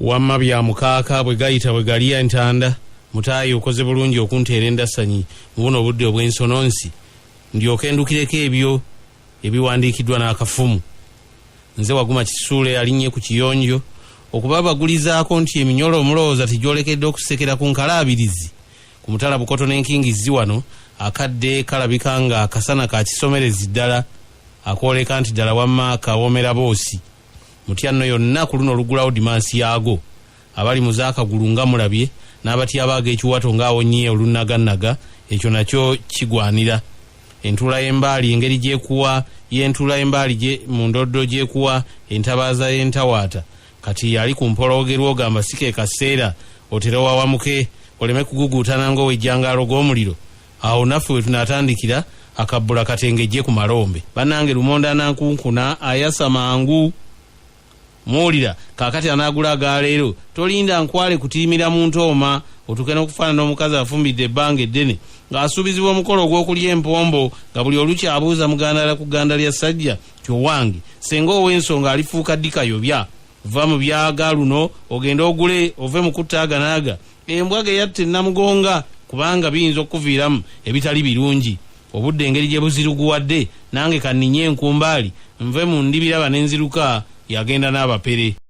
wamma bya mukaaka bwe gayita bwe gali entanda mutaayi okoze bulungi okunteera endasanyi mu buno obudde obw'ensononsi ndyoke ndukireko ebyo ebiwandiikiddwa n'akafumu. Nze Waguma Kisuule alinnye ku kiyonjo okuba abagulizaako nti eminyolo omulowooza tijyolekedde okusekera ku nkalaabirizi ku mutala Bukoto n'enkingizi wano akadde kalabika nga akasana ka kisomerezi ddala akooleka nti ddala wamma kawomera boosi. Mutya nno yonna ku luno olugulawo dimansi yaago abali mu zaakagulu nga mulabye n'abatyabaaga ekiwato ng'awonnye olunnagannaga ekyo nakyo kigwanira. Entula y'embaali engeri gyekuwa y'entula y'embaali mu ndoddo gyekuwa entabaaza y'entawaata kati yali ku mpologero ogamba sike kaseera otera wawamuke oleme kuguguutana ng'owejjangaalo g'omuliro. Awo naffe we tunaatandikira akabbula katengejje ku malombe. Bannange Lumonda Nankunkuna ayasa mangu. Muwulira kaakati anaagula agaleero tolinda nkwale kutiimira mu ntooma otuke n'okufaanana omukazi afumbidde ebbanga eddene ng'asuubizibwa omukolo ogw'okulya empombo nga buli olukyabuuza mugandala ku gganda lya ssajja kyowange senga ow'ensonga alifuuka ddikayobya va mu byaga luno ogende ogule ove mu kuttaaganaaga embwaga eyatta ennamugonga kubanga biyinza okuviiramu ebitali birungi. Obudde engeri gye buziruguwadde nange kanninye enkumbaali nve mu ndibiraba n'enziruka yagenda n'abapere.